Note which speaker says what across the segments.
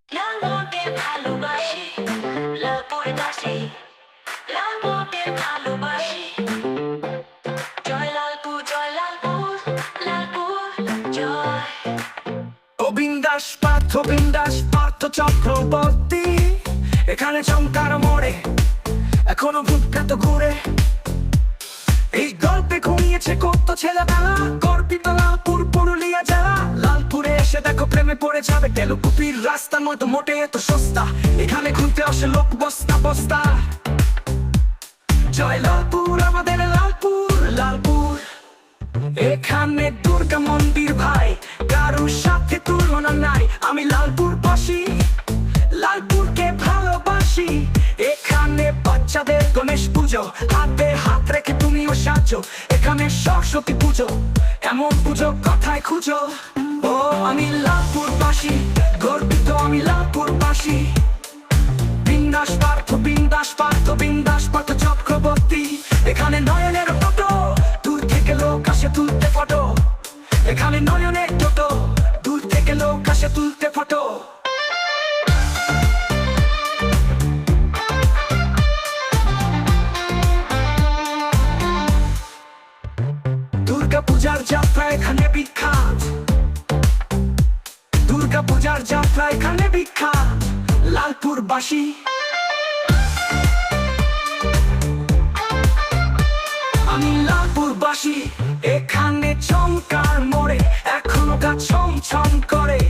Speaker 1: লালপুরকে ভালোবাসি, লালপুরবাসী, লালপুরকে ভালোবাসি। জয় লালপুর, জয় লালপুর, লালপুর জয়।
Speaker 2: বিন্দাস পার্থ চক্রবর্তী, এখানে চমকার মোড়ে এখনো ভূতপ্রেত ঘুরে। এই গল্পে ঘুমিয়েছে কত ছেলেবেলা, গর্বিত লালপুর পুরুলিয়া জেলা। লালপুরে এসে দেখো প্রেমে পড়ে যাবে, তেলকুপির রাস্তার মতো মোটে এত সস্তা। এখানে ঘুরতে আসে লোক বস্তা বস্তা। জয় লালপুর, আমাদের লালপুর, লালপুর। এখানে দুর্গা মন্দির ভাই, কারোর সাথে তুলনা নাই। আমি লালপুরবাসী, লালপুরকে ভালোবাসি। এখানে বাচ্চাদের গণেশ পুজো, হাতে হাত রেখে তুমিও সাজো। এখানে সরস্বতী পুজো, এমন পুজো কথায় খুঁজো। ও আমি লালপুরবাসী, গর্বিত আমি লালপুরবাসী। বিন্দাস পার্থ, বিন্দাস পার্থ, বিন্দাস পার্থ চক্রবর্তী। এখানে নয়নের ফটো, দূর থেকে লোক আসে তুলতে ফটো। এখানে নয়নের ফটো, দূর থেকে লোক আসে তুলতে ফটো। দুর্গা পূজার যাত্রা এখানে বিখ্যাত, দুর্গা পূজার যাত্রা এখানে বিখ্যাত। লালপুরবাসী, আমি লালপুরবাসী। এখানে চমকার মোড়ে এখনো গা ছম করে।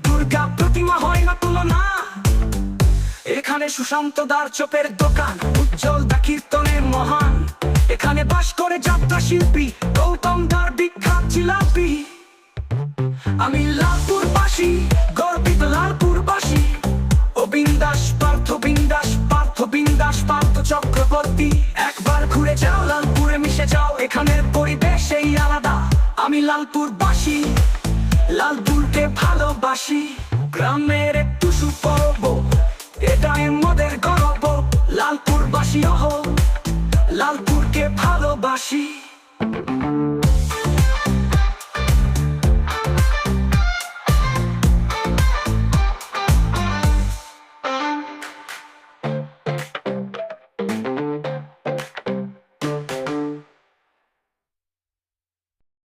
Speaker 2: দুর্গা প্রতিমা হয় না তুলনা। এখানে সুশান্ত দার চোপের দোকান, উজ্জ্বল দা কীর্তনের মহান। এখানে বাস করে যাত্রা শিল্পী গৌতম দার বিখ্যাত জিলাপি। আমি লালপুরবাসী, গর্বিত লালপুরবাসী। ও বিন্দাস পার্থ, বিন্দাস পার্থ, বিন্দাস পার্থ চক্রবর্তী। একবার ঘুরে যাও লালপুরে, মিশে যাও, এখানের পরিবেশ সেই আলাদা। আমি লালপুরবাসী, লালপুরকে ভালোবাসি। গ্রামের একটু সুপর্ব, এটাই মোদের গর্ব। লালপুরবাসী, লালপুরকে ভালোবাসি।